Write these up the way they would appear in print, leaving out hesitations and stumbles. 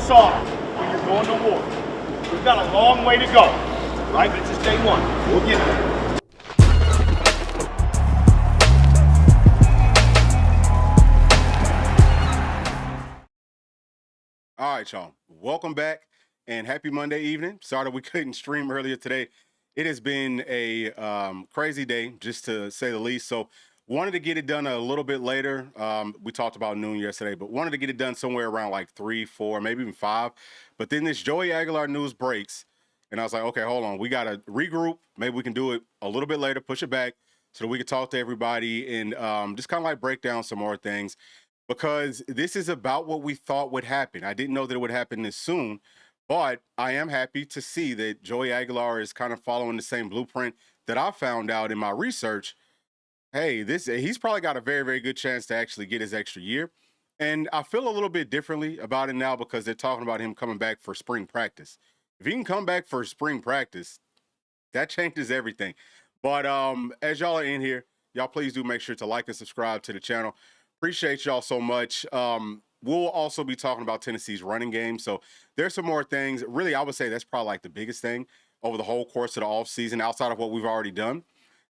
soft when you're going to war. We've got a long way to go, right? But it's just day one. We'll get there. All right, y'all. Welcome back and happy Monday evening. Sorry that we couldn't stream earlier today. It has been a crazy day, just to say the least. So wanted to get it done a little bit later. We talked about noon yesterday, but wanted to get it done somewhere around like 3, 4, maybe even 5. But then this Joey Aguilar news breaks, and I was like, okay, hold on. We got to regroup. Maybe we can do it a little bit later, push it back so that we can talk to everybody and just kind of like break down some more things. Because this is about what we thought would happen. I didn't know that it would happen this soon, but I am happy to see that Joey Aguilar is kind of following the same blueprint that I found out in my research. Hey, he's probably got a very, very good chance to actually get his extra year. And I feel a little bit differently about it now because they're talking about him coming back for spring practice. If he can come back for spring practice, that changes everything. But as y'all are in here, y'all please do make sure to like and subscribe to the channel. Appreciate y'all so much. We'll also be talking about Tennessee's running game. So there's some more things. Really, I would say that's probably like the biggest thing over the whole course of the offseason, outside of what we've already done,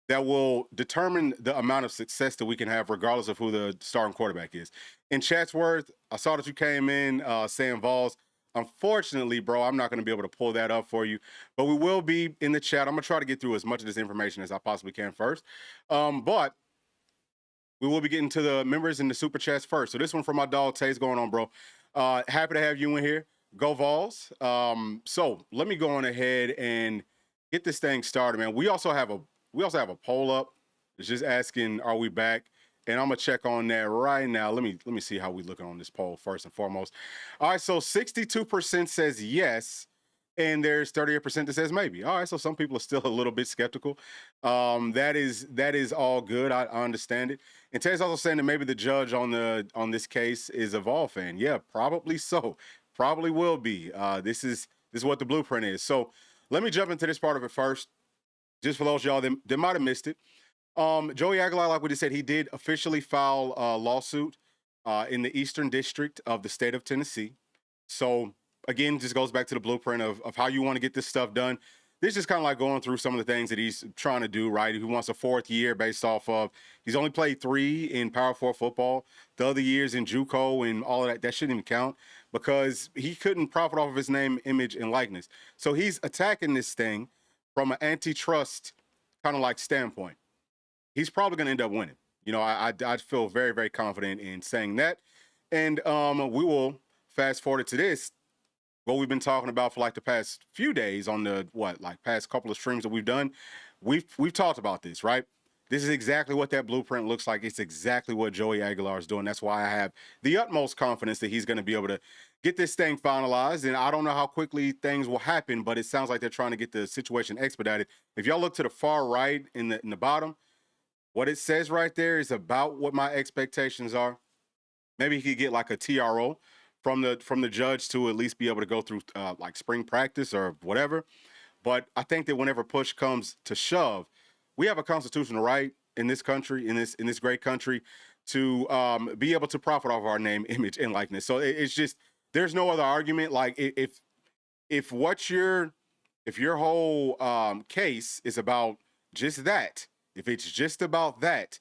that will determine the amount of success that we can have regardless of who the starting quarterback is. In Chatsworth, I saw that you came in saying Vols. Unfortunately, bro, I'm not going to be able to pull that up for you, but we will be in the chat. I'm going to try to get through as much of this information as I possibly can first. But we will be getting to the members in the super chats first. So this one from my dog Tay's going on, bro. Happy to have you in here. Go Vols. So let me go on ahead and get this thing started, man. We also have a poll up. It's just asking, are we back? And I'm gonna check on that right now. Let me see how we looking on this poll first and foremost. All right, so 62% says yes, and there's 38% that says maybe. All right, so some people are still a little bit skeptical. That is all good. I understand it. And Ted's also saying that maybe the judge on this case is a Vol fan. Yeah, probably so. Probably will be. This is what the blueprint is. So let me jump into this part of it first, just for those of y'all that might have missed it. Joey Aguilar, like we just said, he did officially file a lawsuit in the Eastern District of the state of Tennessee. So again, just goes back to the blueprint of how you want to get this stuff done. This is kind of like going through some of the things that he's trying to do, right? He wants a 4th year based off of, he's only played 3 in Power 4 football. The other years in JUCO and all of that shouldn't even count because he couldn't profit off of his name, image, and likeness. So he's attacking this thing from an antitrust kind of like standpoint. He's probably going to end up winning. You know, I feel very, very confident in saying that. And we will fast forward to this. What we've been talking about for like the past few days on the past couple of streams that we've done, we've talked about this, right? This is exactly what that blueprint looks like. It's exactly what Joey Aguilar is doing. That's why I have the utmost confidence that he's going to be able to get this thing finalized. And I don't know how quickly things will happen, but it sounds like they're trying to get the situation expedited. If y'all look to the far right in the bottom, what it says right there is about what my expectations are. Maybe he could get like a TRO from the judge to at least be able to go through like spring practice or whatever. But I think that whenever push comes to shove, we have a constitutional right in this country, in this great country, to be able to profit off our name, image, and likeness. So it's just, there's no other argument. Like if your whole case is about just that, if it's just about that,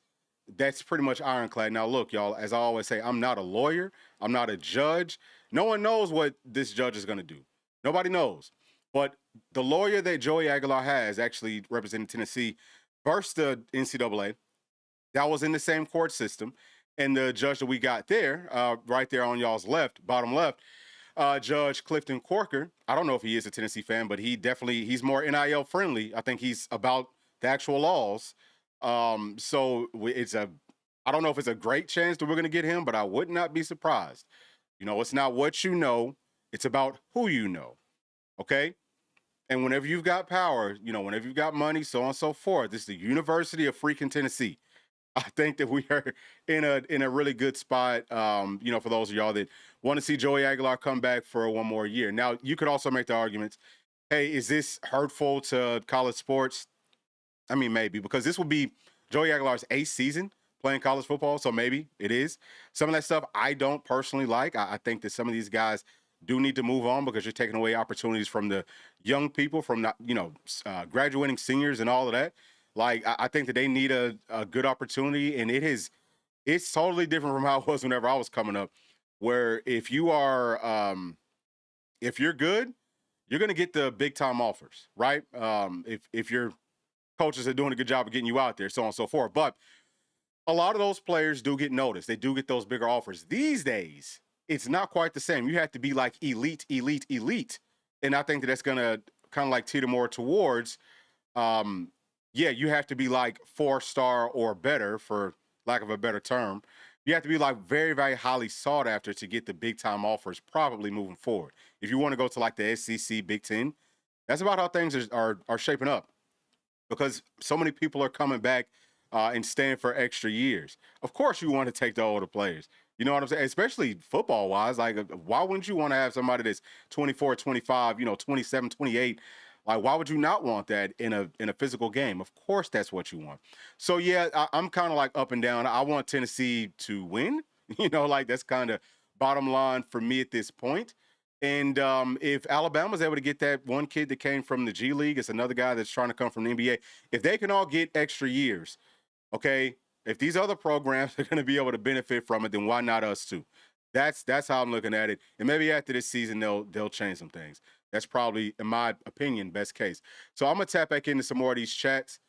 that's pretty much ironclad. Now, look, y'all, as I always say, I'm not a lawyer. I'm not a judge. No one knows what this judge is going to do. Nobody knows. But the lawyer that Joey Aguilar has actually representing Tennessee versus the NCAA, that was in the same court system. And the judge that we got there, right there on y'all's left, bottom left, Judge Clifton Corker, I don't know if he is a Tennessee fan, but he's more NIL friendly. I think he's about the actual laws. So I don't know if it's a great chance that we're going to get him, but I would not be surprised. You know, it's not what you know. It's about who you know. Okay. And whenever you've got power, you know, whenever you've got money, so on and so forth, this is the University of freaking Tennessee. I think that we are in a really good spot, you know, for those of y'all that want to see Joey Aguilar come back for one more year. Now, you could also make the arguments, hey, is this hurtful to college sports? I mean, maybe, because this will be Joey Aguilar's 8th season playing college football, so maybe it is. Some of that stuff I don't personally like. I think that some of these guys do need to move on because you're taking away opportunities from the young people, from not, graduating seniors and all of that. Like, I think that they need a good opportunity, and it's totally different from how it was whenever I was coming up, where if you're good, you're going to get the big time offers, right? If your coaches are doing a good job of getting you out there, so on and so forth. But a lot of those players do get noticed. They do get those bigger offers. These days, it's not quite the same. You have to be like elite, elite, elite. And I think that that's going to kind of like teeter more towards, you have to be like 4-star or better, for lack of a better term. You have to be like very, very highly sought after to get the big time offers probably moving forward. If you want to go to like the SEC, Big Ten, that's about how things are shaping up, because so many people are coming back and staying for extra years. Of course, you want to take the older players. You know what I'm saying? Especially football wise. Like, why wouldn't you want to have somebody that's 24, 25, 27, 28? Like, why would you not want that in a physical game? Of course, that's what you want. So yeah, I'm kind of like up and down. I want Tennessee to win. Like, that's kind of bottom line for me at this point. And if Alabama's able to get that one kid that came from the G League, it's another guy that's trying to come from the NBA. If they can all get extra years, okay, if these other programs are going to be able to benefit from it, then why not us too? That's how I'm looking at it. And maybe after this season, they'll change some things. That's probably, in my opinion, best case. So I'm going to tap back into some more of these chats.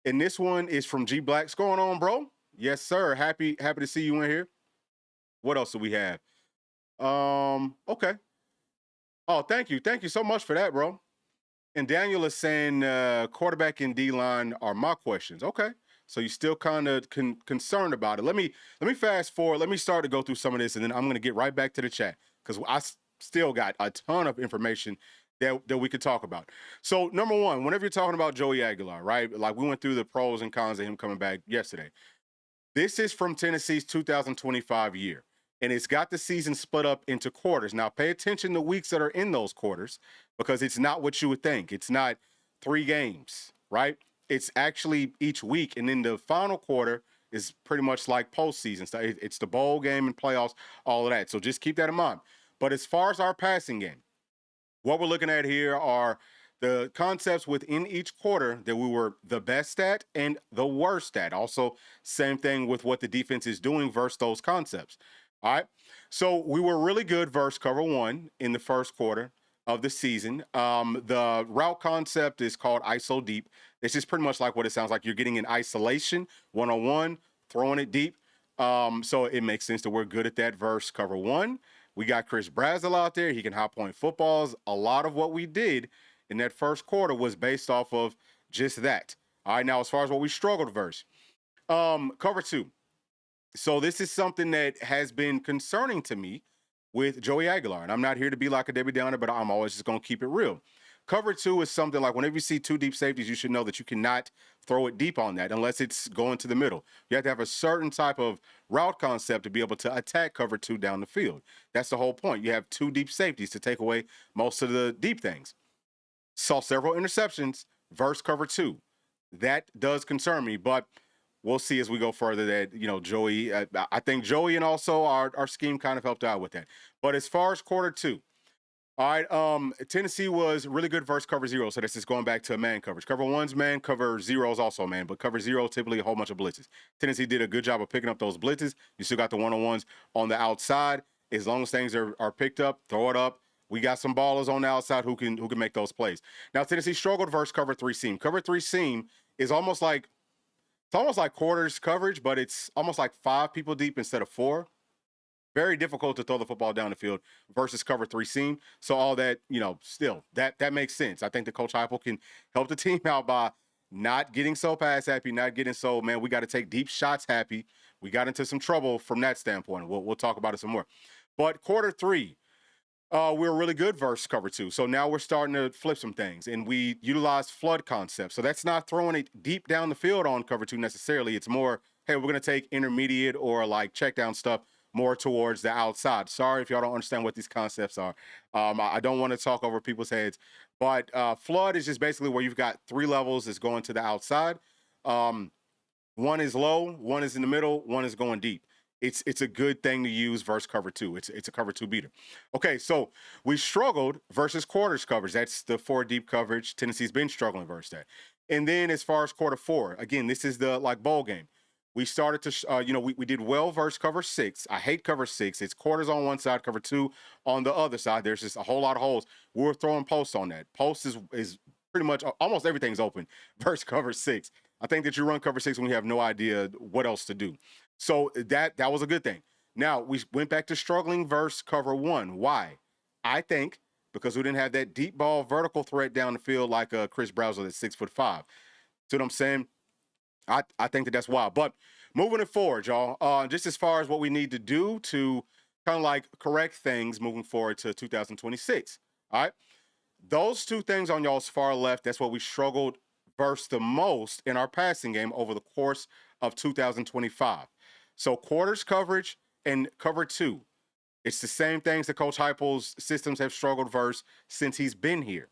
And this one is from G Black. What's going on, bro? Yes, sir. Happy to see you in here. What else do we have? Okay. Oh, thank you. Thank you so much for that, bro. And Daniel is saying quarterback and D-line are my questions. Okay. So you're still kind of concerned about it. Let me fast forward. Let me start to go through some of this, and then I'm going to get right back to the chat, because I still got a ton of information that we could talk about. So number one, whenever you're talking about Joey Aguilar, right? Like, we went through the pros and cons of him coming back yesterday. This is from Tennessee's 2025 year, and it's got the season split up into quarters. Now, pay attention to weeks that are in those quarters, because it's not what you would think. It's not 3 games, right? It's actually each week, and then the final quarter is pretty much like postseason. So it's the bowl game and playoffs, all of that. So just keep that in mind. But as far as our passing game, what we're looking at here are the concepts within each quarter that we were the best at and the worst at. Also, same thing with what the defense is doing versus those concepts. All right. So we were really good versus cover 1 in the first quarter of the season. The route concept is called ISO deep. It's just pretty much like what it sounds like. You're getting in isolation, 1-on-1, throwing it deep. So it makes sense that we're good at that versus cover 1. We got Chris Brazel out there. He can high point footballs. A lot of what we did in that first quarter was based off of just that. All right, now as far as what we struggled versus, cover 2. So this is something that has been concerning to me with Joey Aguilar. And I'm not here to be like a Debbie Downer, but I'm always just going to keep it real. Cover 2 is something like, whenever you see 2 deep safeties, you should know that you cannot throw it deep on that unless it's going to the middle. You have to have a certain type of route concept to be able to attack cover 2 down the field. That's the whole point. You have 2 deep safeties to take away most of the deep things. Saw several interceptions versus cover 2. That does concern me, but we'll see as we go further that, Joey, I think Joey and also our scheme kind of helped out with that. But as far as quarter 2, all right, Tennessee was really good versus cover 0, so that's just going back to man coverage. Cover 1's man, cover 0 is also man, but cover 0 typically a whole bunch of blitzes. Tennessee did a good job of picking up those blitzes. You still got the 1-on-1s on the outside. As long as things are picked up, throw it up. We got some ballers on the outside who can make those plays. Now, Tennessee struggled versus cover 3 seam. Cover 3 seam is almost like quarters coverage, but it's almost like 5 people deep instead of 4. Very difficult to throw the football down the field versus cover 3 seam. So all that, still, that makes sense. I think the Coach Heupel can help the team out by not getting so pass happy, not getting so, man, we got to take deep shots happy. We got into some trouble from that standpoint. We'll talk about it some more. But quarter 3, we're really good versus cover 2. So now we're starting to flip some things, and we utilize flood concepts. So that's not throwing it deep down the field on cover 2 necessarily. It's more, hey, we're going to take intermediate or like check down stuff more towards the outside. Sorry if y'all don't understand what these concepts are. I don't want to talk over people's heads, but flood is just basically where you've got 3 levels that's going to the outside. One is low, one is in the middle, one is going deep. it's a good thing to use versus cover two. It's a cover two beater. Okay, so we struggled versus quarters coverage. That's the 4 deep coverage. Tennessee's been struggling versus that. And then as far as quarter 4, again, this is the like bowl game. We started to, we did well versus cover 6. I hate cover 6. It's quarters on one side, cover 2 on the other side. There's just a whole lot of holes. We're throwing posts on that. Post is pretty much almost everything's open versus cover 6. I think that you run cover 6 when you have no idea what else to do. So that was a good thing. Now, we went back to struggling versus cover 1. Why? I think because we didn't have that deep ball vertical threat down the field like Chris Browser that's 6'5". See what I'm saying? I think that's why. But moving it forward, y'all, just as far as what we need to do to kind of like correct things moving forward to 2026. All right. Those 2 things on y'all's far left, that's what we struggled versus the most in our passing game over the course of 2025. So quarters coverage and cover 2. It's the same things that Coach Heupel's systems have struggled versus since he's been here,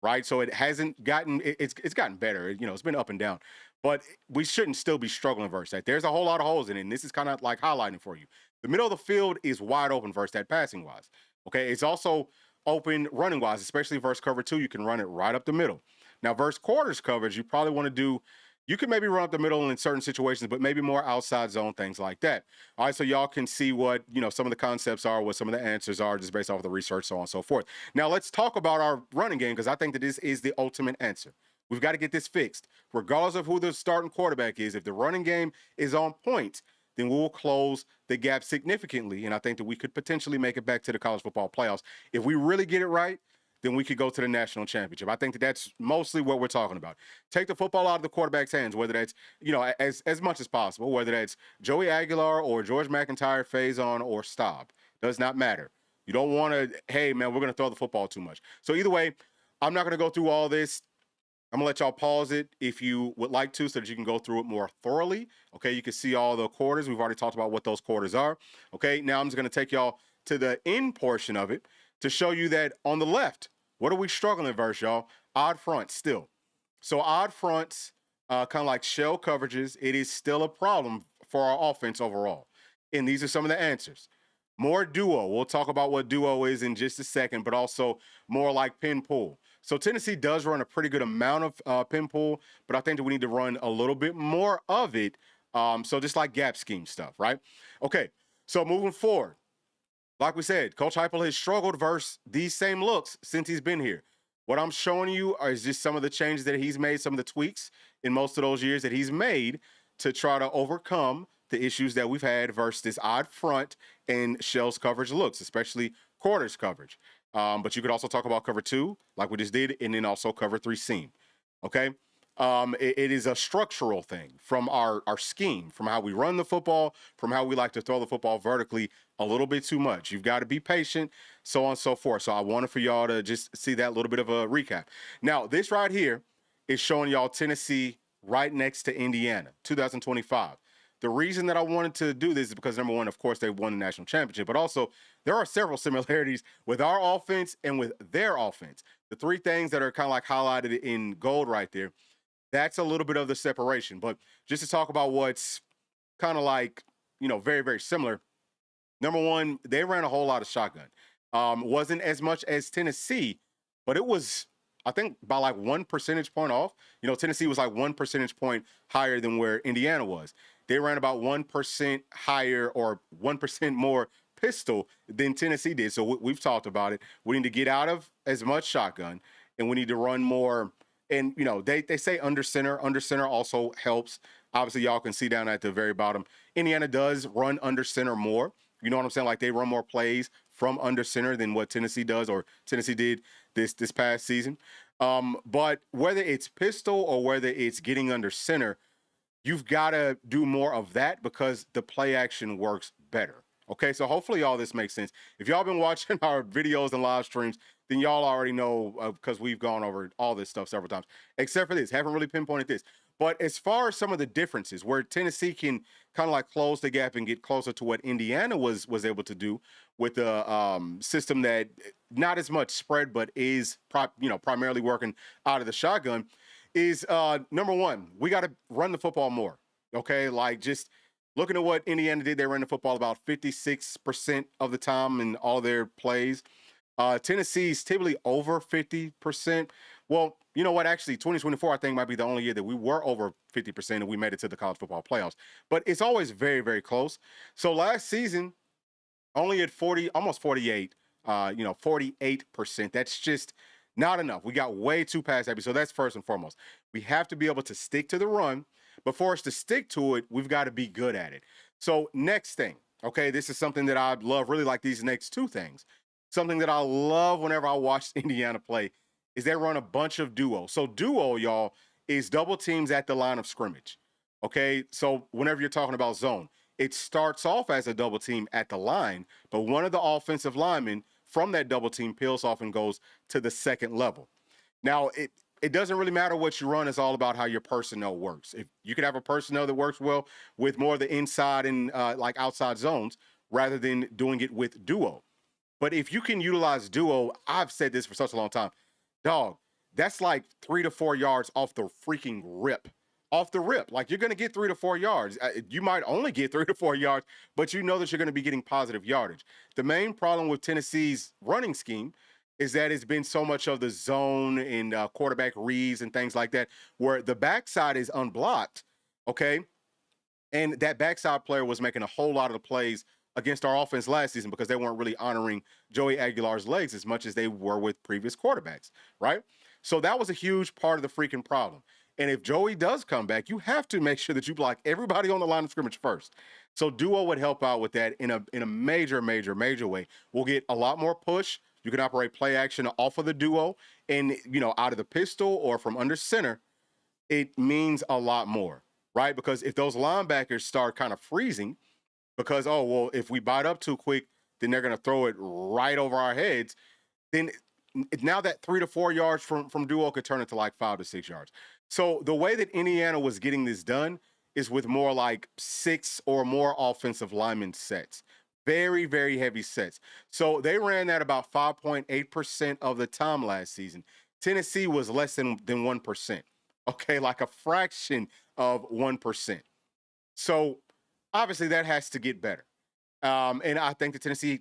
right? So it hasn't gotten, it's gotten better. It's been up and down, but we shouldn't still be struggling versus that. There's a whole lot of holes in it, and this is kind of like highlighting for you. The middle of the field is wide open versus that passing wise. Okay, it's also open running wise, especially versus cover 2. You can run it right up the middle. Now versus quarters coverage, you probably want to do. You can maybe run up the middle in certain situations, but maybe more outside zone, things like that. All right, so y'all can see what, some of the concepts are, what some of the answers are, just based off of the research, so on and so forth. Now, let's talk about our running game, because I think that this is the ultimate answer. We've got to get this fixed. Regardless of who the starting quarterback is, if the running game is on point, then we will close the gap significantly, and I think that we could potentially make it back to the college football playoffs. If we really get it right, then we could go to the national championship. I think that that's mostly what we're talking about. Take the football out of the quarterback's hands, whether that's, as much as possible, whether that's Joey Aguilar or George McIntyre, Faison or Staub. Does not matter. You don't want to, hey, man, we're going to throw the football too much. So either way, I'm not going to go through all this. I'm going to let y'all pause it if you would like to so that you can go through it more thoroughly. Okay, you can see all the quarters. We've already talked about what those quarters are. Okay, now I'm just going to take y'all to the end portion of it to show you that on the left, what are we struggling versus, y'all? Odd fronts still. So odd fronts, kind of like shell coverages, it is still a problem for our offense overall. And these are some of the answers. More duo. We'll talk about what duo is in just a second, but also more like pin pull. So Tennessee does run a pretty good amount of pin pull, but I think that we need to run a little bit more of it. So just like gap scheme stuff, right? Okay, so moving forward. Like we said, Coach Heupel has struggled versus these same looks since he's been here. What I'm showing you is just some of the changes that he's made, some of the tweaks in most of those years that he's made to try to overcome the issues that we've had versus this odd front and shells coverage looks, especially quarters coverage. But you could also talk about cover 2, like we just did, and then also cover 3 seam. Okay? It is a structural thing from our scheme, from how we run the football, from how we like to throw the football vertically a little bit too much. You've got to be patient, so on and so forth. So I wanted for y'all to just see that little bit of a recap. Now, this right here is showing y'all Tennessee right next to Indiana, 2025. The reason that I wanted to do this is because, number one, of course, they won the national championship, but also there are several similarities with our offense and with their offense. The 3 things that are kind of like highlighted in gold right there, that's a little bit of the separation. But just to talk about what's kind of like, very, very similar. Number one, they ran a whole lot of shotgun. Wasn't as much as Tennessee, but it was, I think, by like 1 percentage point off. Tennessee was like 1 percentage point higher than where Indiana was. They ran about 1% higher or 1% more pistol than Tennessee did. So we've talked about it. We need to get out of as much shotgun, and we need to run more. And, they say under center. Under center also helps. Obviously, y'all can see down at the very bottom, Indiana does run under center more. You know what I'm saying? Like, they run more plays from under center than what Tennessee does, or Tennessee did this past season. But whether it's pistol or whether it's getting under center, you've got to do more of that because the play action works better. Okay, so hopefully all this makes sense. If y'all been watching our videos and live streams, then y'all already know because we've gone over all this stuff several times, except for this. Haven't really pinpointed this. But as far as some of the differences where Tennessee can kind of like close the gap and get closer to what Indiana was able to do with a system that not as much spread, but is primarily working out of the shotgun, is number one, we got to run the football more. Okay, like just looking at what Indiana did, they ran the football about 56% of the time in all their plays. Tennessee's typically over 50%. Well, you know what? Actually, 2024, I think, might be the only year that we were over 50% and we made it to the college football playoffs. But it's always very, very close. So last season, only at 40, almost 48, 48%. That's just not enough. We got way too past that. So that's first and foremost. We have to be able to stick to the run. But for us to stick to it, we've got to be good at it. So next thing, okay, this is something that I love, really like these next two things. Something that I love whenever I watch Indiana play is they run a bunch of duo. So duo, y'all, is double teams at the line of scrimmage. Okay, so whenever you're talking about zone, it starts off as a double team at the line, but one of the offensive linemen from that double team peels off and goes to the second level. Now, it doesn't really matter what you run. It's all about how your personnel works. If you could have a personnel that works well with more of the inside and like outside zones rather than doing it with duo. But if you can utilize duo, I've said this for such a long time, dog, that's like 3 to 4 yards off the freaking rip. Off the rip. Like, you're going to get 3 to 4 yards. You might only get 3 to 4 yards, but you know that you're going to be getting positive yardage. The main problem with Tennessee's running scheme is that it's been so much of the zone and quarterback reads and things like that, where the backside is unblocked, okay? And that backside player was making a whole lot of the plays against our offense last season because they weren't really honoring Joey Aguilar's legs as much as they were with previous quarterbacks, right? So that was a huge part of the freaking problem. And if Joey does come back, you have to make sure that you block everybody on the line of scrimmage first. So duo would help out with that in a major, major, major way. We'll get a lot more push. You can operate play action off of the duo and, out of the pistol or from under center. It means a lot more, right? Because if those linebackers start kind of freezing because, oh, well, if we bite up too quick, then they're going to throw it right over our heads, then now that 3 to 4 yards from duo could turn into like 5 to 6 yards. So the way that Indiana was getting this done is with more like 6 or more offensive lineman sets. Very, very heavy sets. So they ran that about 5.8% of the time last season. Tennessee was less than 1%. Okay, like a fraction of 1%. So obviously that has to get better. And I think that Tennessee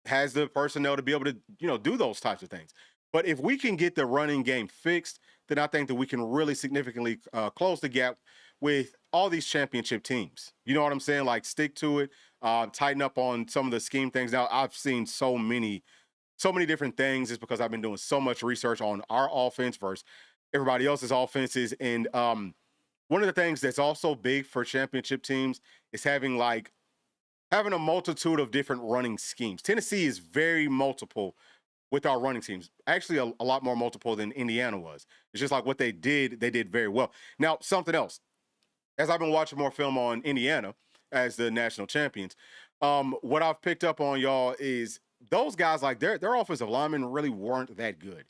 has the personnel to be able to, do those types of things. But if we can get the running game fixed, then I think that we can really significantly close the gap with all these championship teams. You know what I'm saying? Like, stick to it, tighten up on some of the scheme things. Now, I've seen so many different things just because I've been doing so much research on our offense versus everybody else's offenses. And one of the things that's also big for championship teams is having a multitude of different running schemes. Tennessee is very multiple with our running teams. Actually, a lot more multiple than Indiana was. It's just like what they did very well. Now, something else. As I've been watching more film on Indiana as the national champions, what I've picked up on, y'all, is those guys, like their offensive linemen really weren't that good.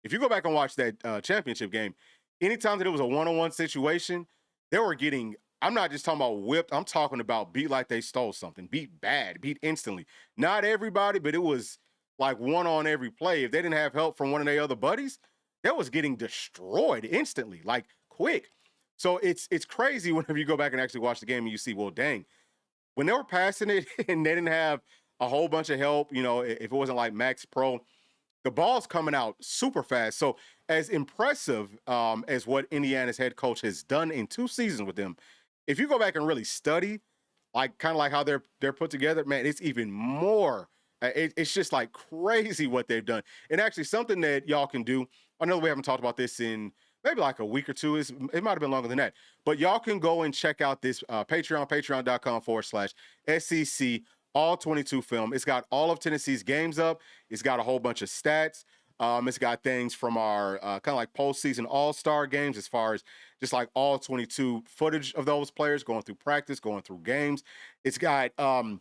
If you go back and watch that championship game, anytime that it was a one-on-one situation, they were getting, I'm not just talking about whipped, I'm talking about beat like they stole something, beat bad, beat instantly. Not everybody, but it was like one on every play. If they didn't have help from one of their other buddies, they was getting destroyed instantly, like quick. So it's crazy whenever you go back and actually watch the game and you see, well, dang, when they were passing it and they didn't have a whole bunch of help, if it wasn't like Max Pro, the ball's coming out super fast. So as impressive as what Indiana's head coach has done in 2 seasons with them, if you go back and really study, like kind of like how they're put together, man, it's even more. It's just like crazy what they've done. And actually something that y'all can do, I know we haven't talked about this in maybe like a week or two. It might have been longer than that. But y'all can go and check out this patreon.com/SEC all 22 film. It's got all of Tennessee's games up. It's got a whole bunch of stats. It's got things from our kind of like postseason all-star games as far as just like all 22 footage of those players going through practice, going through games. It's got other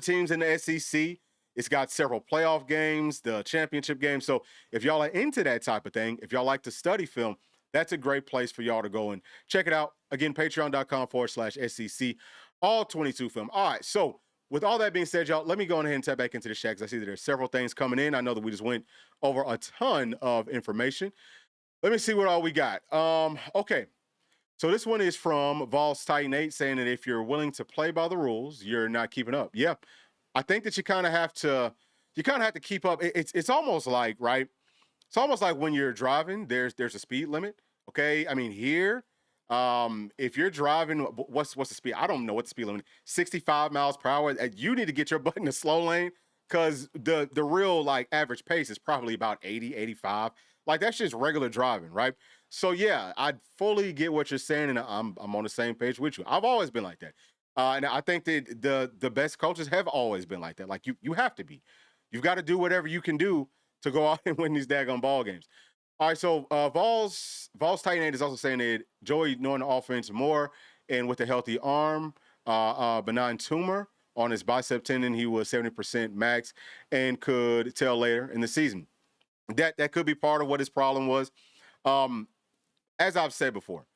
teams in the SEC. It's got several playoff games, the championship game. So if y'all are into that type of thing, if y'all like to study film, that's a great place for y'all to go and check it out. Again, patreon.com/SEC, all 22 film. All right, so with all that being said, y'all, let me go ahead and tap back into the chat because I see that there's several things coming in. I know that we just went over a ton of information. Let me see what all we got. Okay. So this one is from Vols Titan 8 saying that if you're willing to play by the rules, you're not keeping up. Yeah. I think that you kind of have to keep up. It's almost like, right? It's almost like when you're driving, there's a speed limit. Okay. I mean, here, if you're driving, what's the speed? I don't know what the speed limit is. 65 miles per hour. You need to get your butt in the slow lane because the real like average pace is probably about 80, 85. Like that's just regular driving, right? So yeah, I fully get what you're saying, and I'm on the same page with you. I've always been like that. And I think that the best coaches have always been like that. Like you have to be. You've got to do whatever you can do to go out and win these daggone ball games. All right, so Vols Titan 8 is also saying that Joey knowing the offense more and with a healthy arm, benign tumor on his bicep tendon, he was 70% max and could tell later in the season. That could be part of what his problem was. As I've said before,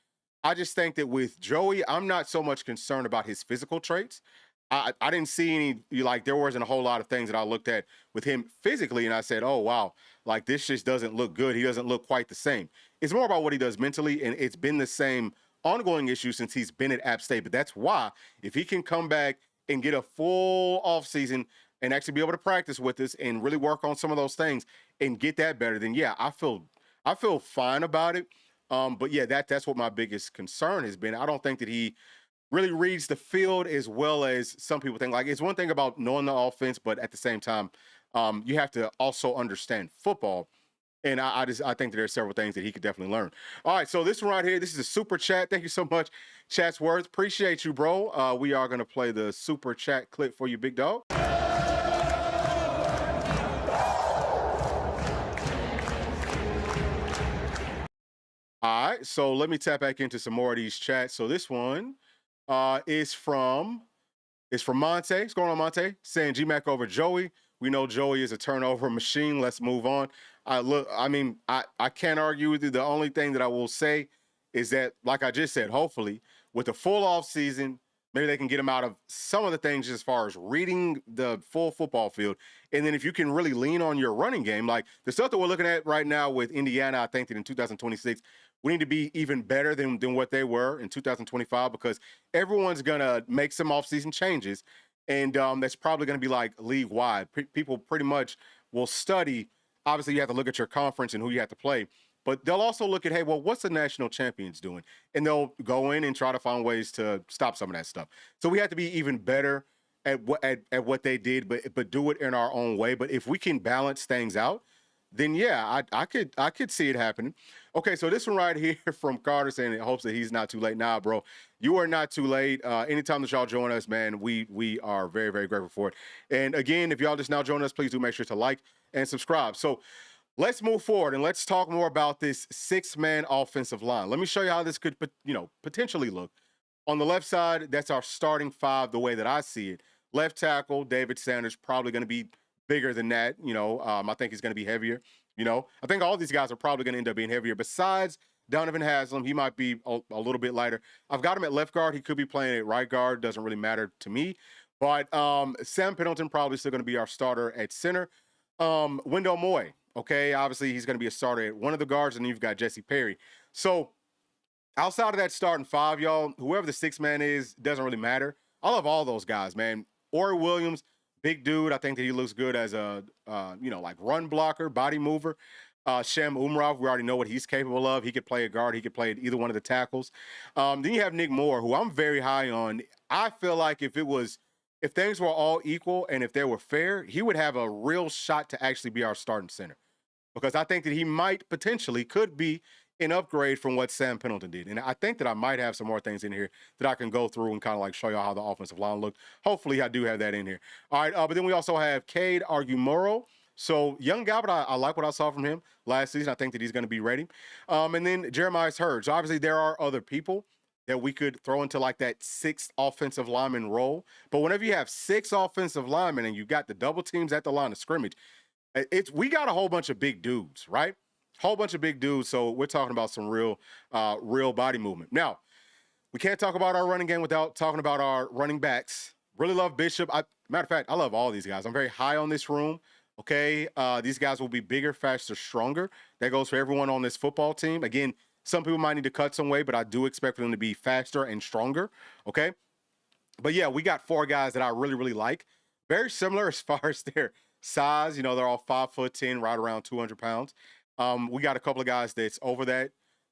I just think that with Joey, I'm not so much concerned about his physical traits. I didn't see any, like, there wasn't a whole lot of things that I looked at with him physically, and I said, oh, wow, like, this just doesn't look good. He doesn't look quite the same. It's more about what he does mentally, and it's been the same ongoing issue since he's been at App State. But that's why, if he can come back and get a full offseason and actually be able to practice with us and really work on some of those things and get that better, then, yeah, I feel fine about it. But, yeah, that's what my biggest concern has been. I don't think that he really reads the field as well as some people think. Like, it's one thing about knowing the offense, but at the same time, you have to also understand football. And I think that there are several things that he could definitely learn. All right, so this one right here, this is a super chat. Thank you so much, Chatsworth. Appreciate you, bro. We are going to play the super chat clip for you, big dog. All right, so let me tap back into some more of these chats. So this one is from Monte. What's going on, Monte? Saying GMAC over Joey. We know Joey is a turnover machine. Let's move on. I can't argue with you. The only thing that I will say is that, like I just said, hopefully with the full off season, maybe they can get him out of some of the things as far as reading the full football field. And then if you can really lean on your running game, like the stuff that we're looking at right now with Indiana, I think that in 2026, we need to be even better than what they were in 2025 because everyone's going to make some offseason changes. And that's probably going to be like league-wide. People pretty much will study. Obviously, you have to look at your conference and who you have to play. But they'll also look at, hey, well, what's the national champions doing? And they'll go in and try to find ways to stop some of that stuff. So we have to be even better at what they did, but do it in our own way. But if we can balance things out, then yeah, I could see it happening. Okay, so this one right here from Carter saying it hopes that he's not too late. Nah, bro, you are not too late. Anytime that y'all join us, man, we are very, very grateful for it. And again, if y'all just now join us, please do make sure to like and subscribe. So let's move forward and let's talk more about this six-man offensive line. Let me show you how this could, potentially look. On the left side, that's our starting five, the way that I see it. Left tackle, David Sanders, probably going to be bigger than that. I think he's going to be heavier. I think all these guys are probably going to end up being heavier. Besides Donovan Haslam, he might be a little bit lighter. I've got him at left guard. He could be playing at right guard. Doesn't really matter to me. But Sam Pendleton probably still going to be our starter at center. Wendell Moy, okay, obviously he's going to be a starter at one of the guards, and then you've got Jesse Perry. So outside of that starting five, y'all, whoever the sixth man is, doesn't really matter. I love all those guys, man. Ori Williams, big dude. I think that he looks good as a, like run blocker, body mover. Shem Umrov, we already know what he's capable of. He could play a guard. He could play at either one of the tackles. Then you have Nick Moore, who I'm very high on. I feel like if things were all equal and if they were fair, he would have a real shot to actually be our starting center. Because I think that he could be an upgrade from what Sam Pendleton did. And I think that I might have some more things in here that I can go through and kind of like show y'all how the offensive line looked. Hopefully I do have that in here. All right, but then we also have Cade Argumoro. So young guy, but I like what I saw from him last season. I think that he's going to be ready. And then Jeremiah's Hurd. So obviously there are other people that we could throw into like that sixth offensive lineman role. But whenever you have six offensive linemen and you got the double teams at the line of scrimmage, we got a whole bunch of big dudes, right? Whole bunch of big dudes. So we're talking about some real body movement. Now, we can't talk about our running game without talking about our running backs. Really love Bishop. Matter of fact, I love all these guys. I'm very high on this room. Okay. These guys will be bigger, faster, stronger. That goes for everyone on this football team. Again, Some people might need to cut some weight, but I do expect for them to be faster and stronger. Okay. But yeah, we got 4 guys that I really, really like. Very similar as far as their size. You know, they're all 5'10", right around 200 pounds. We got a couple of guys that's over that.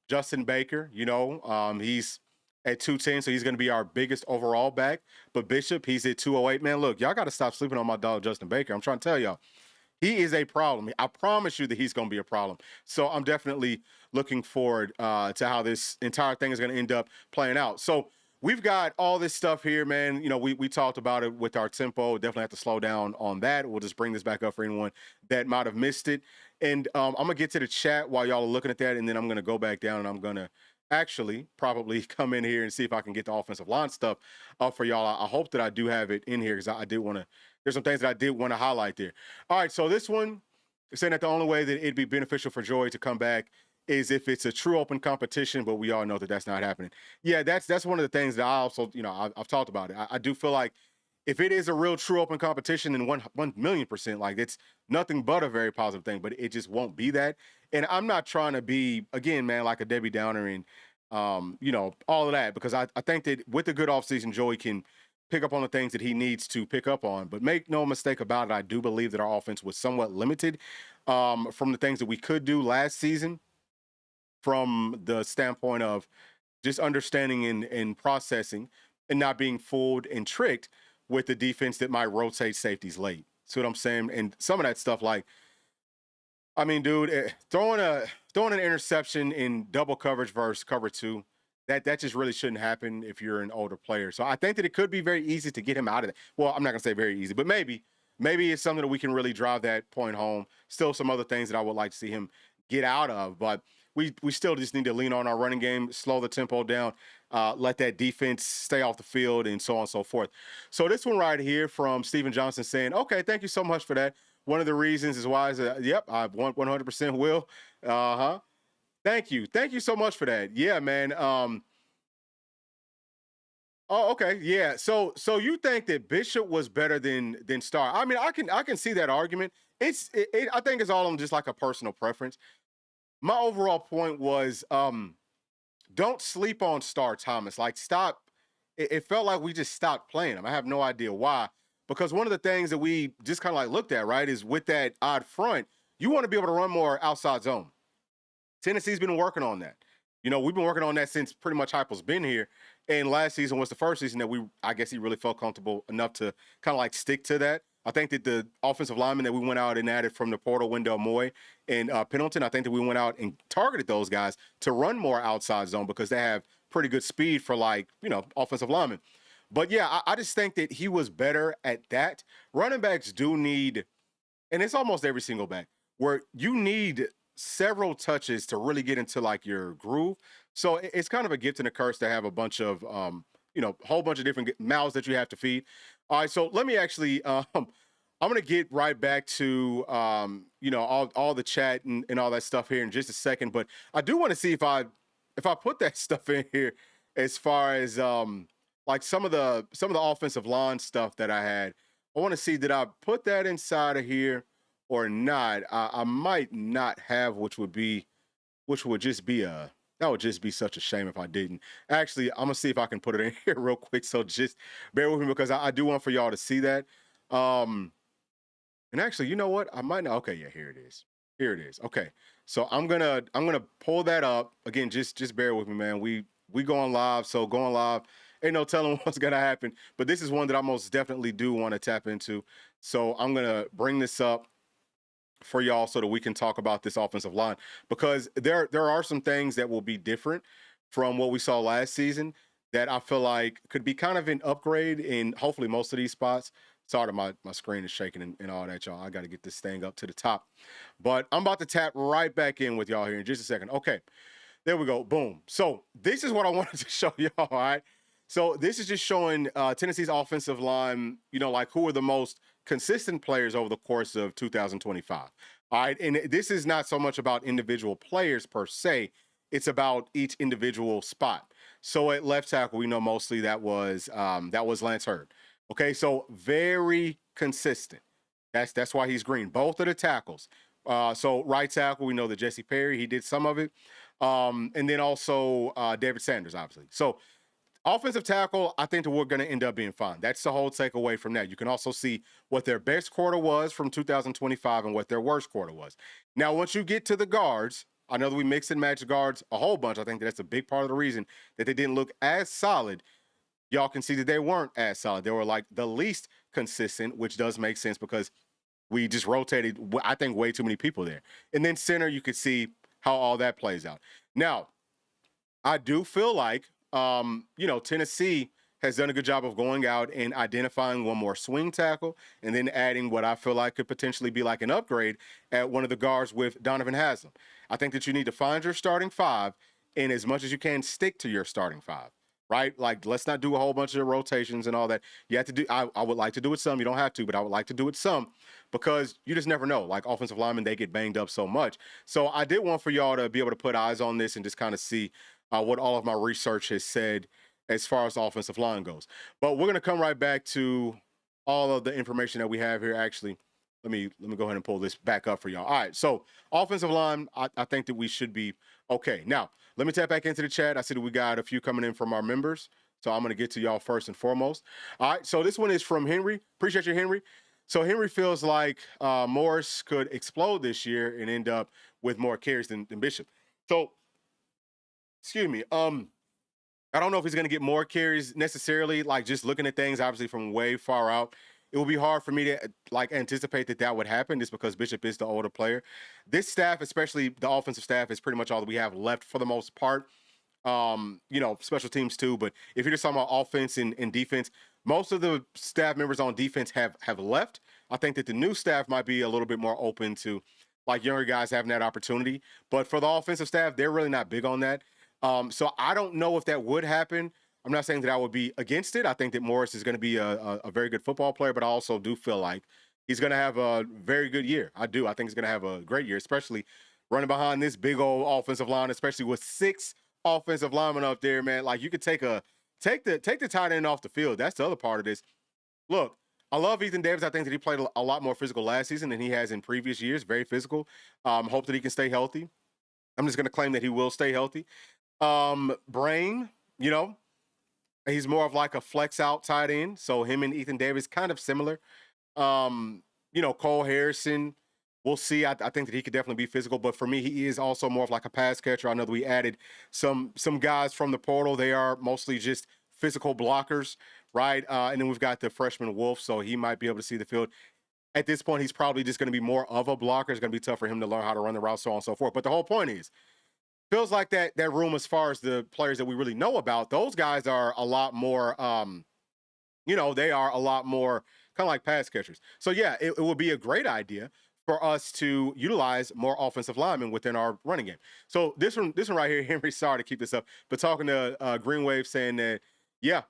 Justin Baker, you know, he's at 210, so he's going to be our biggest overall back. But Bishop, he's at 208. Man, look, y'all got to stop sleeping on my dog, Justin Baker. I'm trying to tell y'all. He is a problem. I promise you that he's going to be a problem. So I'm definitely looking forward to how this entire thing is going to end up playing out. So we've got all this stuff here, man. You know, we talked about it with our tempo. Definitely have to slow down on that. We'll just bring this back up for anyone that might have missed it. And I'm going to get to the chat while y'all are looking at that, and then I'm going to go back down, and I'm going to actually probably come in here and see if I can get the offensive line stuff up for y'all. I hope that I do have it in here because I did want to – there's some things that I did want to highlight there. All right, so this one is saying that the only way that it'd be beneficial for Joey to come back is if it's a true open competition, but we all know that that's not happening. Yeah, that's one of the things that I also, you know, I've talked about it. I do feel like if it is a real true open competition, then 1,000,000%, like it's nothing but a very positive thing, but it just won't be that. And I'm not trying to be, again, man, like a Debbie Downer and, you know, all of that, because I think that with a good offseason, Joey can pick up on the things that he needs to pick up on. But make no mistake about it, I do believe that our offense was somewhat limited from the things that we could do last season, from the standpoint of just understanding and processing and not being fooled and tricked with the defense that might rotate safeties late. See what I'm saying? And some of that stuff, like, I mean, dude, throwing an interception in double coverage versus cover 2, that just really shouldn't happen if you're an older player. So I think that it could be very easy to get him out of that. Well, I'm not gonna say very easy, but maybe it's something that we can really drive that point home. Still some other things that I would like to see him get out of, but we still just need to lean on our running game, slow the tempo down, let that defense stay off the field, and so on and so forth. So this one right here from Steven Johnson saying, okay, thank you so much for that. One of the reasons is why, yep, I 100% will. Thank you so much for that. Yeah, man. Oh, okay, yeah. So you think that Bishop was better than Starr? I mean, I can see that argument. I think it's all on just like a personal preference. My overall point was, don't sleep on Starr Thomas. Like, stop. It felt like we just stopped playing him. I have no idea why. Because one of the things that we just kind of like looked at, right, is with that odd front, you want to be able to run more outside zone. Tennessee's been working on that. You know, we've been working on that since pretty much Heupel's been here. And last season was the first season that I guess he really felt comfortable enough to kind of like stick to that. I think that the offensive linemen that we went out and added from the portal, Wendell Moy and Pendleton, I think that we went out and targeted those guys to run more outside zone because they have pretty good speed for, like, you know, offensive linemen. But yeah, I just think that he was better at that. Running backs do need, and it's almost every single back, where you need several touches to really get into like your groove. So it's kind of a gift and a curse to have a bunch of, you know, a whole bunch of different mouths that you have to feed. All right, so let me actually, I'm going to get right back to, you know, all the chat and all that stuff here in just a second. But I do want to see if I put that stuff in here as far as like some of the offensive line stuff that I had. I want to see, did I put that inside of here or not? I might not have, which would just be that would just be such a shame if I didn't. Actually, I'm gonna see if I can put it in here real quick. So just bear with me because I do want for y'all to see that. And actually, you know what? I might not. Okay, yeah, here it is. Here it is. Okay, so I'm gonna pull that up again. Just bear with me, man. We going live, so going live. Ain't no telling what's gonna happen. But this is one that I most definitely do want to tap into. So I'm gonna bring this up for y'all so that we can talk about this offensive line, because there are some things that will be different from what we saw last season that I feel like could be kind of an upgrade in hopefully most of these spots. Sorry, my screen is shaking and all that, y'all. I got to get this thing up to the top. But I'm about to tap right back in with y'all here in just a second. Okay, there we go. Boom. So this is what I wanted to show y'all, all right? So this is just showing Tennessee's offensive line, you know, like who are the most consistent players over the course of 2025. All right. And this is not so much about individual players per se. It's about each individual spot. So at left tackle, we know mostly that was Lance Hurd. Okay. So very consistent. That's why he's green. Both of the tackles. So right tackle, we know that Jesse Perry, he did some of it. And then also David Sanders, obviously. So offensive tackle, I think that we're going to end up being fine. That's the whole takeaway from that. You can also see what their best quarter was from 2025 and what their worst quarter was. Now, once you get to the guards, I know that we mix and match guards a whole bunch. I think that's a big part of the reason that they didn't look as solid. Y'all can see that they weren't as solid. They were like the least consistent, which does make sense because we just rotated, I think, way too many people there. And then center, you could see how all that plays out. Now, I do feel like, Tennessee has done a good job of going out and identifying one more swing tackle and then adding what I feel like could potentially be like an upgrade at one of the guards with Donovan Haslam. I think that you need to find your starting five and as much as you can stick to your starting five, right? Like, let's not do a whole bunch of rotations and all that. You have to do, I would like to do it some. You don't have to, but I would like to do it some because you just never know. Like offensive linemen, they get banged up so much. So I did want for y'all to be able to put eyes on this and just kind of see what all of my research has said as far as the offensive line goes. But we're going to come right back to all of the information that we have here. Actually, let me go ahead and pull this back up for y'all. All right, so offensive line, I think that we should be okay. Now, let me tap back into the chat. I see that we got a few coming in from our members, so I'm going to get to y'all first and foremost. All right, so this one is from Henry. Appreciate you, Henry. So Henry feels like Morris could explode this year and end up with more carries than Bishop. So, excuse me. I don't know if he's going to get more carries necessarily, like just looking at things obviously from way far out. It would be hard for me to like anticipate that would happen just because Bishop is the older player. This staff, especially the offensive staff, is pretty much all that we have left for the most part. Special teams too. But if you're just talking about offense and defense, most of the staff members on defense have left. I think that the new staff might be a little bit more open to like younger guys having that opportunity. But for the offensive staff, they're really not big on that. So I don't know if that would happen. I'm not saying that I would be against it. I think that Morris is going to be a very good football player, but I also do feel like he's going to have a very good year. I do. I think he's going to have a great year, especially running behind this big old offensive line, especially with 6 offensive linemen up there, man. Like you could take the tight end off the field. That's the other part of this. Look, I love Ethan Davis. I think that he played a lot more physical last season than he has in previous years. Very physical. Hope that he can stay healthy. I'm just going to claim that he will stay healthy. Brain, he's more of like a flex out tight end. So him and Ethan Davis kind of similar. Cole Harrison, we'll see. I think that he could definitely be physical, but for me, he is also more of like a pass catcher. I know that we added some guys from the portal. They are mostly just physical blockers, right? And then we've got the freshman Wolf, so he might be able to see the field. At this point, he's probably just going to be more of a blocker. It's going to be tough for him to learn how to run the route, so on and so forth. But the whole point is, feels like that room as far as the players that we really know about, those guys are a lot more, they are a lot more kind of like pass catchers. So, yeah, it would be a great idea for us to utilize more offensive linemen within our running game. So this one right here, Henry, sorry to keep this up, but talking to Green Wave saying that, yeah,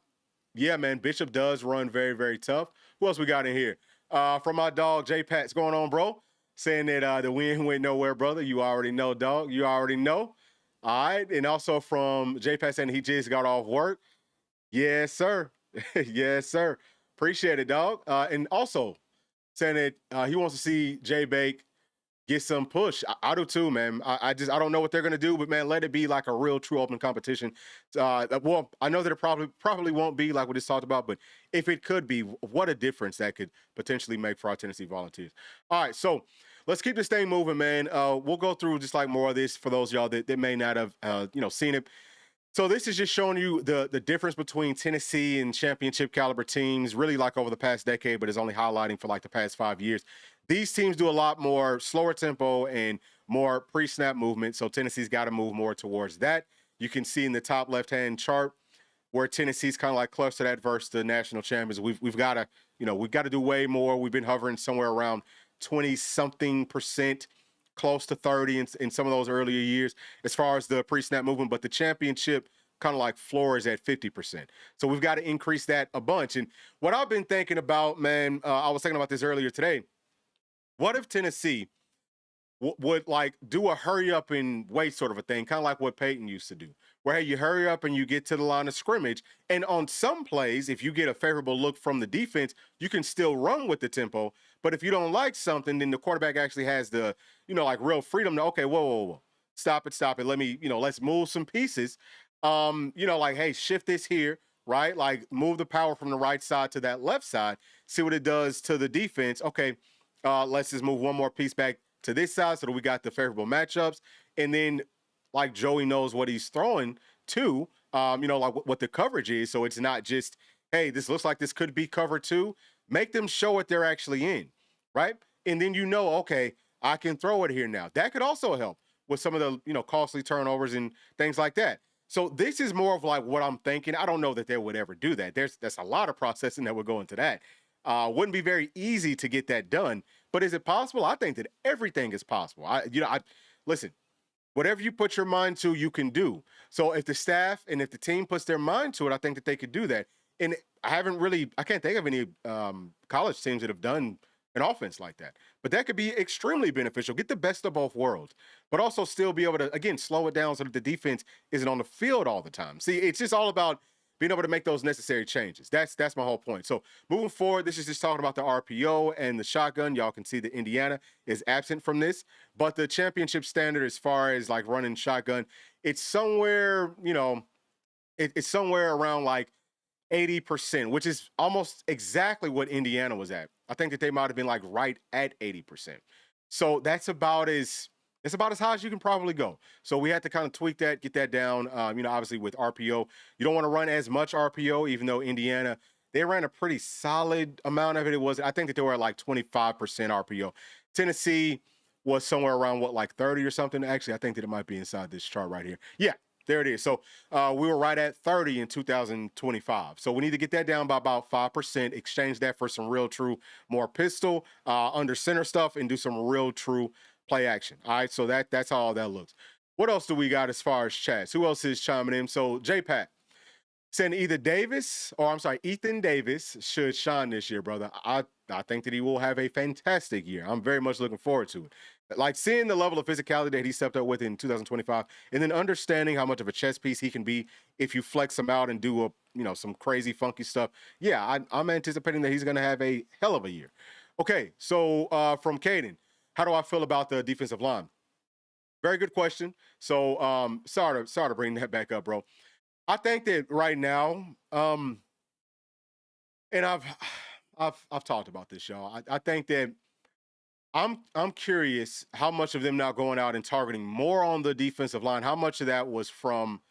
man, Bishop does run very, very tough. Who else we got in here? From my dog, J Pat's going on, bro, saying that the win went nowhere, brother. You already know, dog. You already know. All right. And also from J Pat saying he just got off work. Yes, sir. Yes, sir. Appreciate it, dog. And also saying that he wants to see J Bake get some push. I do too, man. I don't know what they're gonna do, but man, let it be like a real true open competition. Well, I know that it probably won't be like we just talked about, but if it could be, what a difference that could potentially make for our Tennessee Volunteers. All right, so let's keep this thing moving, man. We'll go through just like more of this for those of y'all that may not have seen it. So this is just showing you the difference between Tennessee and championship caliber teams, really like over the past decade, but it's only highlighting for like the past 5 years. These teams do a lot more slower tempo and more pre-snap movement, so Tennessee's got to move more towards that. You can see in the top left-hand chart where Tennessee's kind of like close to that versus the national champions. We've got to do way more. We've been hovering somewhere around 20-something%, close to 30 in some of those earlier years as far as the pre-snap movement, but the championship kind of like floor is at 50%. So we've got to increase that a bunch. And what I've been thinking about, man, I was thinking about this earlier today. What if Tennessee would like do a hurry up and wait sort of a thing, kind of like what Peyton used to do, where hey, you hurry up and you get to the line of scrimmage, and on some plays, if you get a favorable look from the defense, you can still run with the tempo. But if you don't like something, then the quarterback actually has the, like real freedom to, okay, whoa. stop it. Let me, let's move some pieces. Like, hey, shift this here, right? Like move the power from the right side to that left side, see what it does to the defense. Okay, let's just move one more piece back to this side so that we got the favorable matchups. And then like Joey knows what he's throwing to, like what the coverage is. So it's not just, hey, this looks like this could be cover two. Make them show what they're actually in, right? And then okay, I can throw it here now. That could also help with some of the, costly turnovers and things like that. So this is more of like what I'm thinking. I don't know that they would ever do that. That's a lot of processing that would go into that. Wouldn't be very easy to get that done. But is it possible? I think that everything is possible. Listen, whatever you put your mind to, you can do. So if the staff and if the team puts their mind to it, I think that they could do that. And I can't think of any college teams that have done an offense like that. But that could be extremely beneficial. Get the best of both worlds, but also still be able to, again, slow it down so that the defense isn't on the field all the time. See, it's just all about being able to make those necessary changes. That's my whole point. So moving forward, this is just talking about the RPO and the shotgun. Y'all can see that Indiana is absent from this, but the championship standard as far as like running shotgun, it's somewhere, it's somewhere around like 80%, which is almost exactly what Indiana was at. I think that they might have been like right at 80%. So that's about as high as you can probably go. So we had to kind of tweak that, get that down. Obviously with RPO, you don't want to run as much RPO, even though Indiana, they ran a pretty solid amount of it. I think that they were at like 25% RPO. Tennessee was somewhere around like 30 or something. Actually, I think that it might be inside this chart right here. Yeah. There it is. So we were right at 30 in 2025. So we need to get that down by about 5%, exchange that for some real true, more pistol, under center stuff, and do some real true play action. All right. So that's how all that looks. What else do we got as far as chats? Who else is chiming in? So J-Pat saying either Ethan Davis should shine this year, brother. I think that he will have a fantastic year. I'm very much looking forward to it. Like seeing the level of physicality that he stepped up with in 2025, and then understanding how much of a chess piece he can be if you flex him out and do some crazy funky stuff. Yeah, I'm anticipating that he's going to have a hell of a year. Okay, so from Caden, how do I feel about the defensive line? Very good question. So sorry to bring that back up, bro. I think that right now, and I've talked about this, y'all. I think that I'm curious how much of them now going out and targeting more on the defensive line. How much of that was from,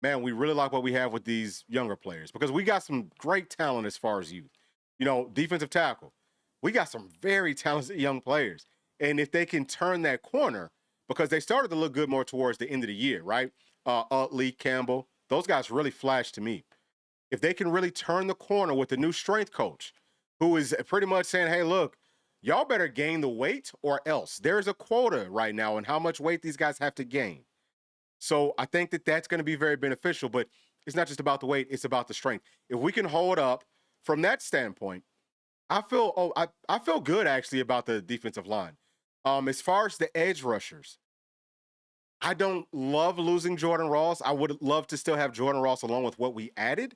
man, we really like what we have with these younger players, because we got some great talent as far as youth. Defensive tackle, we got some very talented young players, and if they can turn that corner, because they started to look good more towards the end of the year, right? Utley, Campbell, those guys really flashed to me. If they can really turn the corner with the new strength coach, who is pretty much saying, hey, look, y'all better gain the weight or else. There's a quota right now on how much weight these guys have to gain. So I think that that's going to be very beneficial, but it's not just about the weight, it's about the strength. If we can hold up from that standpoint, I feel good actually about the defensive line. As far as the edge rushers, I don't love losing Jordan Ross. I would love to still have Jordan Ross along with what we added,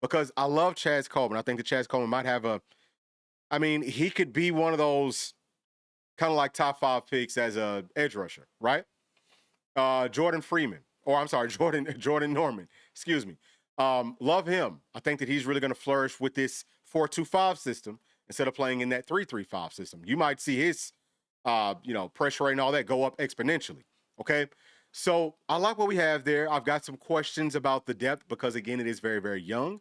because I love Chaz Coleman. I think that Chaz Coleman might have he could be one of those kind of like top 5 picks as a edge rusher, right? Jordan Norman, excuse me. Love him. I think that he's really going to flourish with this 4-2-5 system instead of playing in that 3-3-5 system. You might see his, pressure rate and all that go up exponentially. Okay. So I like what we have there. I've got some questions about the depth because, again, it is very, very young.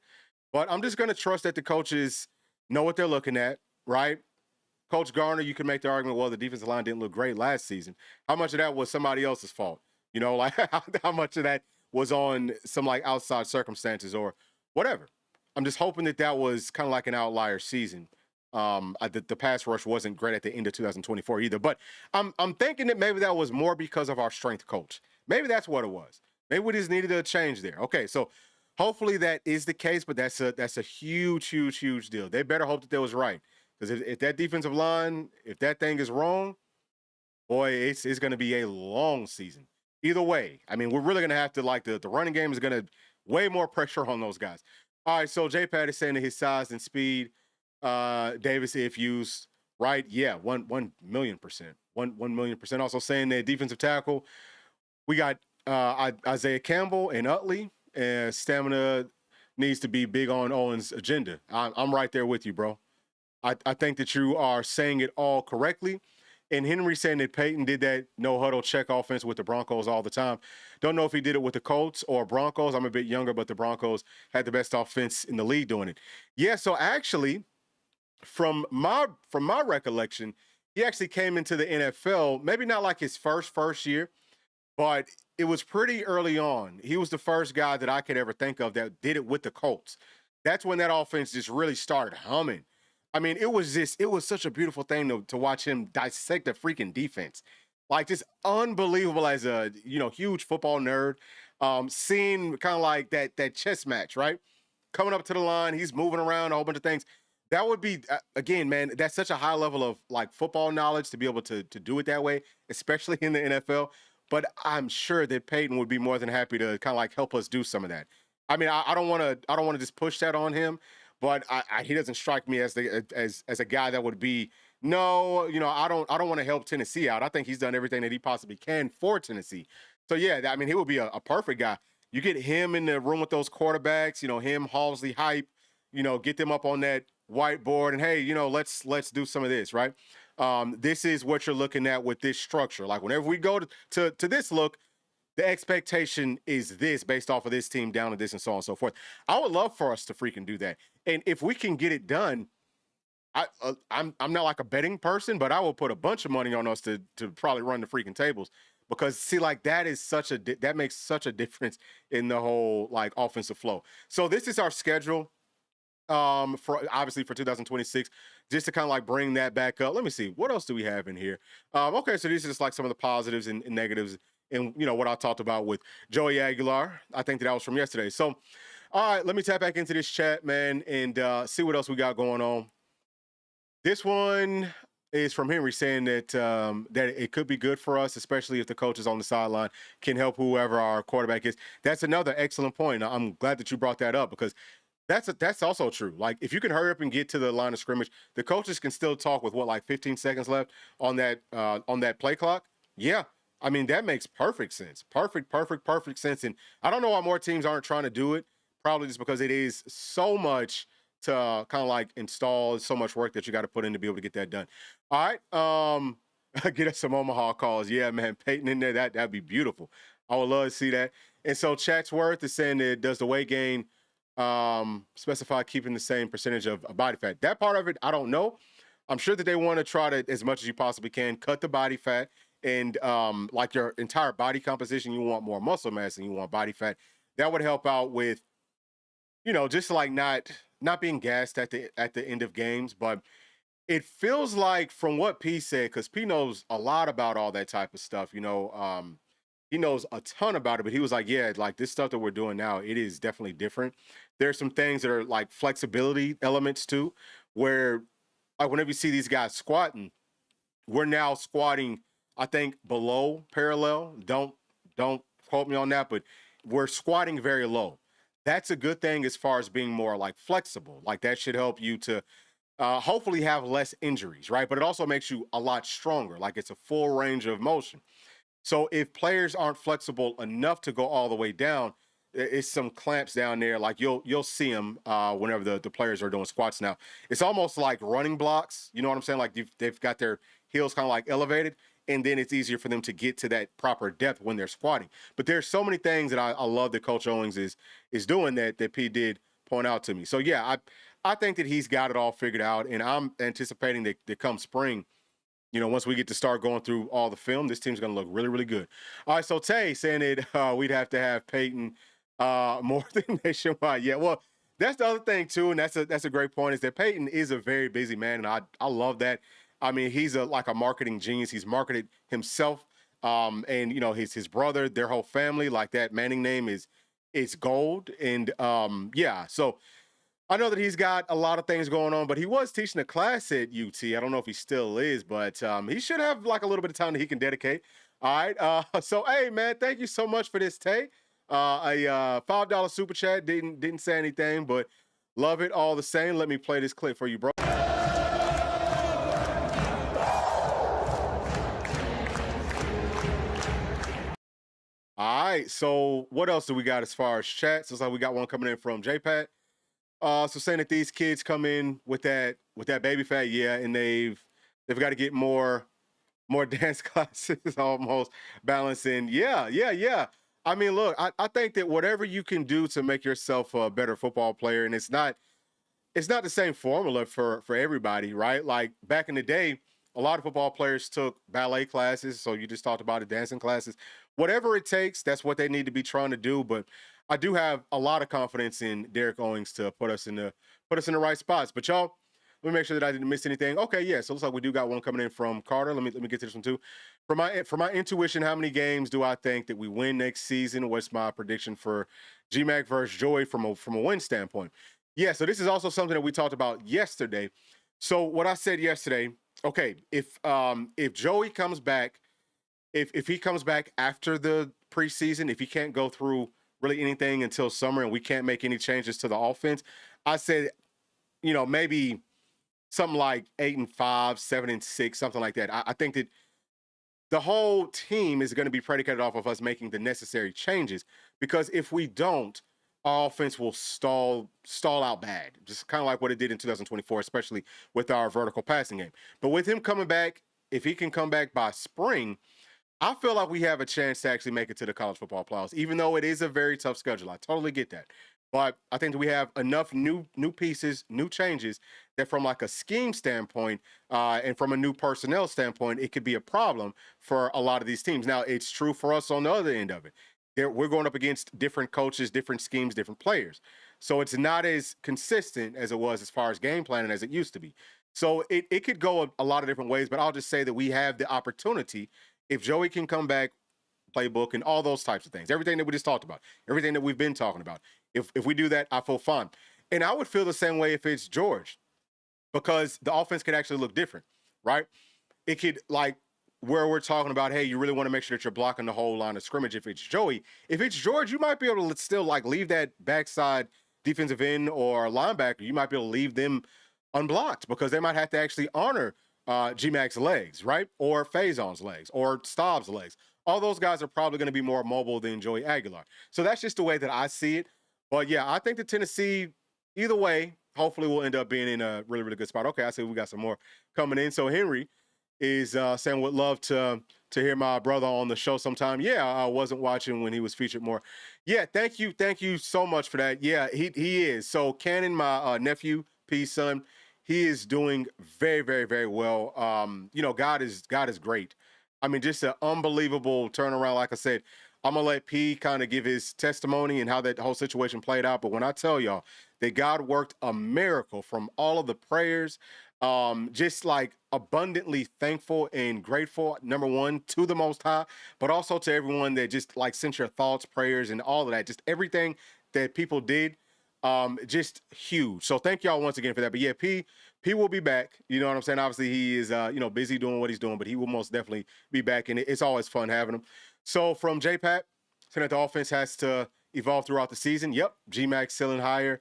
But I'm just going to trust that the coaches know what they're looking at, right? Coach Garner, you can make the argument, well, the defensive line didn't look great last season. How much of that was somebody else's fault? How much of that was on some like outside circumstances or whatever? I'm just hoping that was kind of like an outlier season. The pass rush wasn't great at the end of 2024 either, but I'm thinking that maybe that was more because of our strength coach. Maybe that's what it was. Maybe we just needed a change there. Okay, so hopefully that is the case, but that's a huge, huge, huge deal. They better hope that they was right, because if that defensive line, if that thing is wrong, boy, it's going to be a long season. Either way, we're really going to have to, like, the running game is going to way more pressure on those guys. All right, so J-Pat is saying that his size and speed, Davis, if used right, yeah, 1 million%. 1 million%. Also saying that defensive tackle, We got Isaiah Campbell and Utley, and stamina needs to be big on Owen's agenda. I'm right there with you, bro. I think that you are saying it all correctly. And Henry saying that Peyton did that no huddle check offense with the Broncos all the time. Don't know if he did it with the Colts or Broncos. I'm a bit younger, but the Broncos had the best offense in the league doing it. Yeah, so actually, from my recollection, he actually came into the NFL, maybe not like his first year, but it was pretty early on. He was the first guy that I could ever think of that did it with the Colts. That's when that offense just really started humming. I mean, it was such a beautiful thing to watch him dissect a freaking defense. Like, just unbelievable as a, huge football nerd. Seeing kind of like that chess match, right? Coming up to the line, he's moving around, a whole bunch of things. That would be, again, man, that's such a high level of like football knowledge to be able to do it that way, especially in the NFL. But I'm sure that Peyton would be more than happy to kind of like help us do some of that. I mean, I don't want to just push that on him, but he doesn't strike me as a guy that would be, no, I don't want to help Tennessee out. I think he's done everything that he possibly can for Tennessee. So yeah, I mean, he would be a perfect guy. You get him in the room with those quarterbacks, him, Halsey, Hype, get them up on that whiteboard and hey, let's do some of this, right? This is what you're looking at with this structure. Like whenever we go to this look, the expectation is this based off of this team down to this and so on and so forth. I would love for us to freaking do that. And if we can get it done, I'm not like a betting person, but I will put a bunch of money on us to probably run the freaking tables because see, like that makes such a difference in the whole like offensive flow. So this is our schedule for obviously for 2026, just to kind of like bring that back up. Let me see, what else do we have in here? Okay, so these are just like some of the positives and negatives and what I talked about with Joey Aguilar. I think that was from yesterday. So all right, let me tap back into this chat, man, and see what else we got going on. This one is from Henry saying that that it could be good for us, especially if the coaches on the sideline can help whoever our quarterback is. That's another excellent point. I'm glad that you brought that up because that's also true. Like if you can hurry up and get to the line of scrimmage, the coaches can still talk with like 15 seconds left on that play clock. Yeah. I mean, that makes perfect sense. Perfect sense. And I don't know why more teams aren't trying to do it. Probably just because it is so much to kind of like install, so much work that you got to put in to be able to get that done. All right. Get us some Omaha calls. Yeah, man. Peyton in there. That'd be beautiful. I would love to see that. And so Chatsworth is saying that does the weight gain specify keeping the same percentage of body fat? That part of it, I don't know. I'm sure that they want to try to, as much as you possibly can, cut the body fat and like your entire body composition. You want more muscle mass and you want body fat. That would help out with, just like not being gassed at the end of games. But it feels like from what P said, because P knows a lot about all that type of stuff, he knows a ton about it, but he was like, yeah, like this stuff that we're doing now, it is definitely different. There's some things that are like flexibility elements too, where like whenever you see these guys squatting, we're now squatting, I think below parallel. Don't quote me on that, but we're squatting very low. That's a good thing as far as being more like flexible. Like that should help you to hopefully have less injuries, right? But it also makes you a lot stronger. Like it's a full range of motion. So if players aren't flexible enough to go all the way down, it's some clamps down there. Like you'll see them whenever the players are doing squats now. It's almost like running blocks. You know what I'm saying? Like they've got their heels kind of like elevated, and then it's easier for them to get to that proper depth when they're squatting. But there's so many things that I love that Coach Owings is doing that P did point out to me. So yeah, I think that he's got it all figured out, and I'm anticipating that come spring, once we get to start going through all the film, this team's going to look really, really good. All right, so Tay saying that we'd have to have Peyton more than nationwide. Yeah, well, that's the other thing too, and that's a great point, is that Peyton is a very busy man, and I love that. I mean, he's like a marketing genius. He's marketed himself, and his brother, their whole family. Like that Manning name is gold, and yeah, so. I know that he's got a lot of things going on, but he was teaching a class at UT. I don't know if he still is, but he should have like a little bit of time that he can dedicate. All right. So, hey, man, thank you so much for this, Tay. A $5 super chat didn't say anything, but love it all the same. Let me play this clip for you, bro. right. So what else do we got as far as chats? Looks like we got one coming in from JPat. So saying that these kids come in with that baby fat, yeah, and they've got to get more dance classes, almost balancing. Yeah, yeah, yeah. I mean, look, I think that whatever you can do to make yourself a better football player, and it's not the same formula for everybody, right? Like back in the day, a lot of football players took ballet classes. So you just talked about it, dancing classes. Whatever it takes, that's what they need to be trying to do. But I do have a lot of confidence in Derek Owings to put us in the right spots. But y'all, let me make sure that I didn't miss anything. Okay, yeah. So it looks like we do got one coming in from Carter. Let me get to this one too. For my intuition, how many games do I think that we win next season? What's my prediction for GMAC versus Joey from a win standpoint? Yeah, so this is also something that we talked about yesterday. So what I said yesterday, okay, if Joey comes back, if he comes back after the preseason, if he can't go through really anything until summer and we can't make any changes to the offense, I said, maybe something like 8-5, 7-6, something like that. I think that the whole team is going to be predicated off of us making the necessary changes, because if we don't, our offense will stall out bad, just kind of like what it did in 2024, especially with our vertical passing game. But with him coming back, if he can come back by spring, I feel like we have a chance to actually make it to the college football playoffs, even though it is a very tough schedule. I totally get that. But I think that we have enough new pieces, new changes, that from like a scheme standpoint and from a new personnel standpoint, it could be a problem for a lot of these teams. Now, it's true for us on the other end of it. We're going up against different coaches, different schemes, different players. So it's not as consistent as it was as far as game planning as it used to be. So it could go a lot of different ways, but I'll just say that we have the opportunity, if Joey can come back, playbook and all those types of things, everything that we just talked about, everything that we've been talking about. If we do that, I feel fine. And I would feel the same way if it's George, because the offense could actually look different, right? It could, like, where we're talking about, hey, you really want to make sure that you're blocking the whole line of scrimmage. If it's Joey, if it's George, you might be able to still like leave that backside defensive end or linebacker. You might be able to leave them unblocked, because they might have to actually honor GMAC's legs, right? Or Faison's legs or Staub's legs. All those guys are probably going to be more mobile than Joey Aguilar. So that's just the way that I see it. But yeah, I think the Tennessee, either way, hopefully we'll end up being in a really, really good spot. Okay, I see we got some more coming in. So Henry is saying would love to hear my brother on the show sometime. Yeah, I wasn't watching when he was featured more. Yeah, thank you so much for that. Yeah, he is. So Cannon, my nephew, P's son, he is doing very, very, very well. God is great. I mean, just an unbelievable turnaround. Like I said, I'm going to let P kind of give his testimony and how that whole situation played out. But when I tell y'all that God worked a miracle from all of the prayers, just like abundantly thankful and grateful, number one, to the Most High, but also to everyone that just like sent your thoughts, prayers, and all of that, just everything that people did, just huge. So thank y'all once again for that. But yeah, P will be back. You know what I'm saying? Obviously he is, busy doing what he's doing, but he will most definitely be back. And it's always fun having him. So from JPat, saying that the offense has to evolve throughout the season. Yep. GMAC ceiling higher.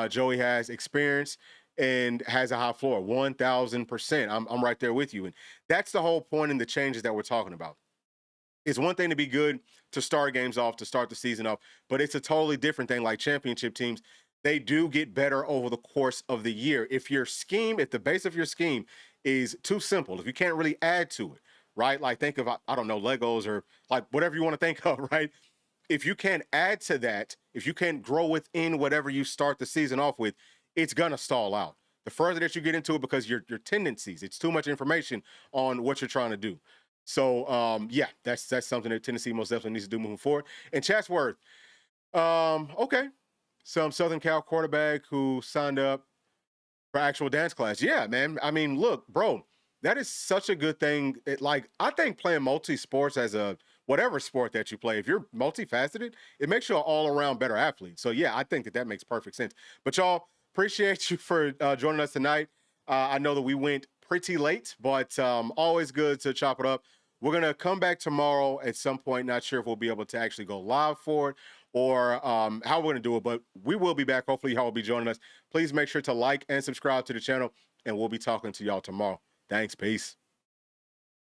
Joey has experience and has a high floor, 1,000%. I'm right there with you. And that's the whole point in the changes that we're talking about. It's one thing to be good to start games off, to start the season off, but it's a totally different thing. Like championship teams, they do get better over the course of the year. If the base of your scheme is too simple, if you can't really add to it, right? Like think of, I don't know, Legos or like whatever you want to think of, right? If you can't add to that, if you can't grow within whatever you start the season off with, it's going to stall out. The further that you get into it, because your tendencies, it's too much information on what you're trying to do. So, yeah, that's something that Tennessee most definitely needs to do moving forward. And Chatsworth, okay, some Southern Cal quarterback who signed up for actual dance class. Yeah, man. I mean, look, bro, that is such a good thing. I think playing multi-sports as a whatever sport that you play, if you're multifaceted, it makes you an all-around better athlete. So, yeah, I think that makes perfect sense. But, y'all, appreciate you for joining us tonight. I know that we went pretty late, but always good to chop it up. We're going to come back tomorrow at some point. Not sure if we'll be able to actually go live for it or how we're going to do it, but we will be back. Hopefully, y'all will be joining us. Please make sure to like and subscribe to the channel, and we'll be talking to y'all tomorrow. Thanks. Peace.